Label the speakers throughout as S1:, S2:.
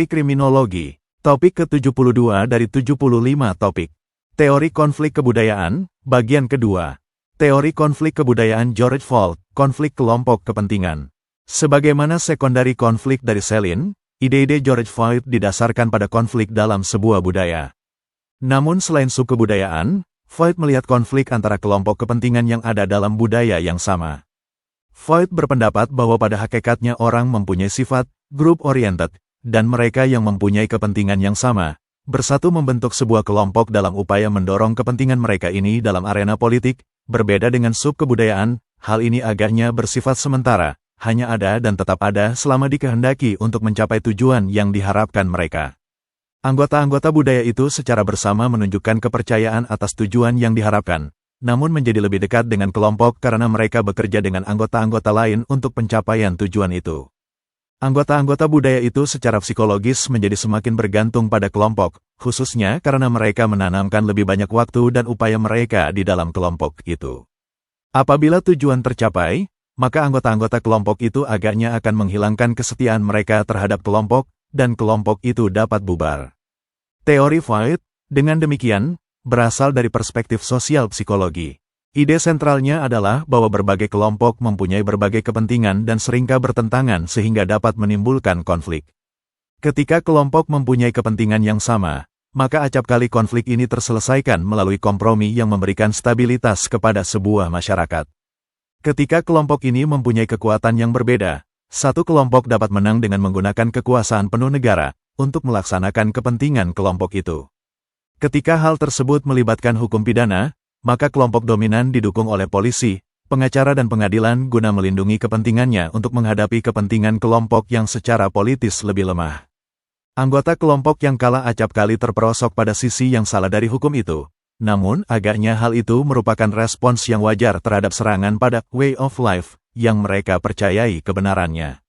S1: Kriminologi. Topik ke-72 dari 75 topik. Teori konflik kebudayaan, bagian kedua. Teori konflik kebudayaan George Falt, konflik kelompok kepentingan. Sebagaimana secondary konflik dari Selin, ide-ide George Falt didasarkan pada konflik dalam sebuah budaya. Namun selain subkebudayaan, Falt melihat konflik antara kelompok kepentingan yang ada dalam budaya yang sama. Falt berpendapat bahwa pada hakikatnya orang mempunyai sifat group-oriented, dan mereka yang mempunyai kepentingan yang sama, bersatu membentuk sebuah kelompok dalam upaya mendorong kepentingan mereka ini dalam arena politik. Berbeda dengan subkebudayaan, hal ini agaknya bersifat sementara, hanya ada dan tetap ada selama dikehendaki untuk mencapai tujuan yang diharapkan mereka. Anggota-anggota budaya itu secara bersama menunjukkan kepercayaan atas tujuan yang diharapkan, namun menjadi lebih dekat dengan kelompok karena mereka bekerja dengan anggota-anggota lain untuk pencapaian tujuan itu. Anggota-anggota budaya itu secara psikologis menjadi semakin bergantung pada kelompok, khususnya karena mereka menanamkan lebih banyak waktu dan upaya mereka di dalam kelompok itu. Apabila tujuan tercapai, maka anggota-anggota kelompok itu agaknya akan menghilangkan kesetiaan mereka terhadap kelompok, dan kelompok itu dapat bubar. Teori Falt, dengan demikian, berasal dari perspektif sosial psikologi. Ide sentralnya adalah bahwa berbagai kelompok mempunyai berbagai kepentingan dan seringkali bertentangan sehingga dapat menimbulkan konflik. Ketika kelompok mempunyai kepentingan yang sama, maka acapkali konflik ini terselesaikan melalui kompromi yang memberikan stabilitas kepada sebuah masyarakat. Ketika kelompok ini mempunyai kekuatan yang berbeda, satu kelompok dapat menang dengan menggunakan kekuasaan penuh negara untuk melaksanakan kepentingan kelompok itu. Ketika hal tersebut melibatkan hukum pidana, maka kelompok dominan didukung oleh polisi, pengacara dan pengadilan guna melindungi kepentingannya untuk menghadapi kepentingan kelompok yang secara politis lebih lemah. Anggota kelompok yang kalah acapkali terperosok pada sisi yang salah dari hukum itu. Namun, agaknya hal itu merupakan respons yang wajar terhadap serangan pada way of life yang mereka percayai kebenarannya.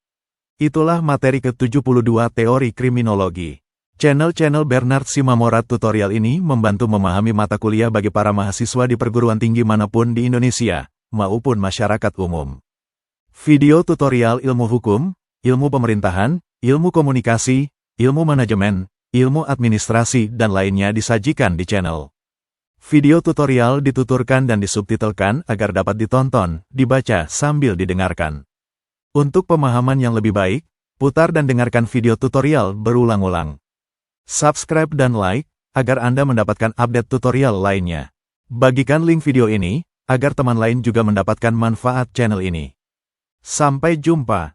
S1: Itulah materi ke-72 teori kriminologi. Channel Bernard Simamorat tutorial ini membantu memahami mata kuliah bagi para mahasiswa di perguruan tinggi manapun di Indonesia, maupun masyarakat umum. Video tutorial ilmu hukum, ilmu pemerintahan, ilmu komunikasi, ilmu manajemen, ilmu administrasi dan lainnya disajikan di channel. Video tutorial dituturkan dan disubtitelkan agar dapat ditonton, dibaca sambil didengarkan. Untuk pemahaman yang lebih baik, putar dan dengarkan video tutorial berulang-ulang. Subscribe dan like, agar Anda mendapatkan update tutorial lainnya. Bagikan link video ini, agar teman lain juga mendapatkan manfaat channel ini. Sampai jumpa.